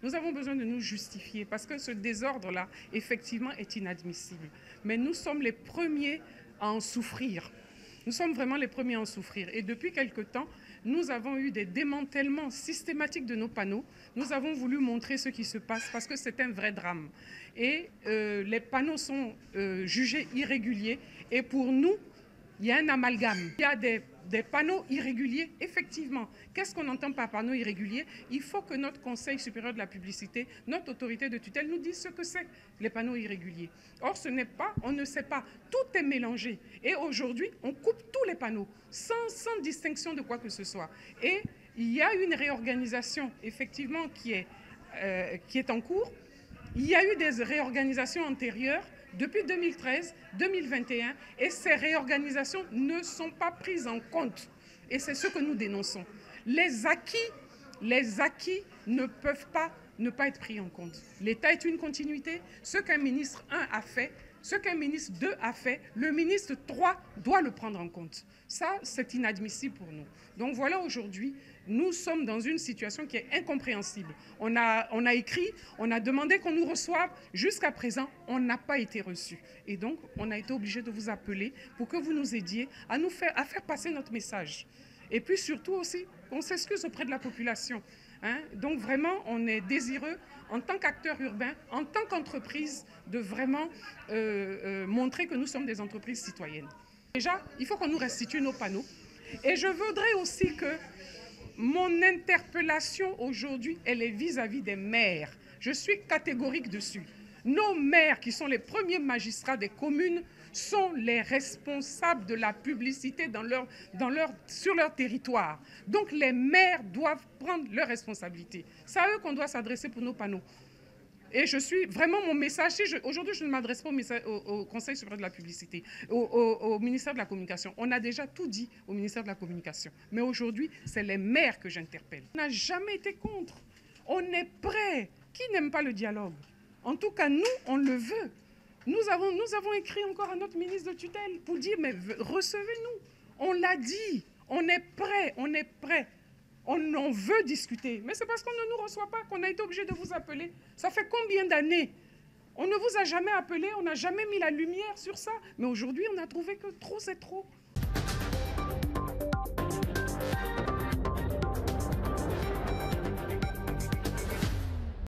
Nous avons besoin de nous justifier parce que ce désordre-là, effectivement, est inadmissible. Mais nous sommes les premiers à en souffrir. Nous sommes vraiment les premiers à en souffrir. Et depuis quelque temps, nous avons eu des démantèlements systématiques de nos panneaux. Nous avons voulu montrer ce qui se passe parce que c'est un vrai drame. Et les panneaux sont jugés irréguliers. Et pour nous, il y a un amalgame. Il y a des panneaux irréguliers, effectivement. Qu'est-ce qu'on entend par panneaux irréguliers? Il faut que notre Conseil supérieur de la publicité, notre autorité de tutelle, nous dise ce que c'est, les panneaux irréguliers. Or, ce n'est pas, on ne sait pas. Tout est mélangé. Et aujourd'hui, on coupe tous les panneaux, sans distinction de quoi que ce soit. Et il y a une réorganisation, effectivement, qui est en cours. Il y a eu des réorganisations antérieures depuis 2013, 2021, et ces réorganisations ne sont pas prises en compte. Et c'est ce que nous dénonçons. Les acquis ne peuvent pas ne pas être pris en compte. L'État est une continuité. Ce qu'un ministre 1 a fait, ce qu'un ministre 2 a fait, le ministre 3 doit le prendre en compte. Ça, c'est inadmissible pour nous. Donc voilà, aujourd'hui, nous sommes dans une situation qui est incompréhensible. On a écrit, on a demandé qu'on nous reçoive. Jusqu'à présent, on n'a pas été reçu. Et donc, on a été obligé de vous appeler pour que vous nous aidiez à faire passer notre message. Et puis surtout aussi, on s'excuse auprès de la population. Donc vraiment, on est désireux, en tant qu'acteur urbain, en tant qu'entreprise, de vraiment montrer que nous sommes des entreprises citoyennes. Déjà, il faut qu'on nous restitue nos panneaux. Et je voudrais aussi que mon interpellation aujourd'hui, elle est vis-à-vis des maires. Je suis catégorique dessus. Nos maires, qui sont les premiers magistrats des communes, sont les responsables de la publicité sur leur territoire. Donc les maires doivent prendre leurs responsabilités. C'est à eux qu'on doit s'adresser pour nos panneaux. Et je suis vraiment mon message. Aujourd'hui, je ne m'adresse pas au Conseil supérieur de la publicité, au ministère de la Communication. On a déjà tout dit au ministère de la Communication. Mais aujourd'hui, c'est les maires que j'interpelle. On n'a jamais été contre. On est prêt. Qui n'aime pas le dialogue? En tout cas, nous, on le veut. Nous avons écrit encore à notre ministre de tutelle pour dire, mais recevez-nous. On l'a dit. On est prêt. On est prêt. On veut discuter, mais c'est parce qu'on ne nous reçoit pas qu'on a été obligé de vous appeler. Ça fait combien d'années? On ne vous a jamais appelé, on n'a jamais mis la lumière sur ça. Mais aujourd'hui, on a trouvé que trop, c'est trop.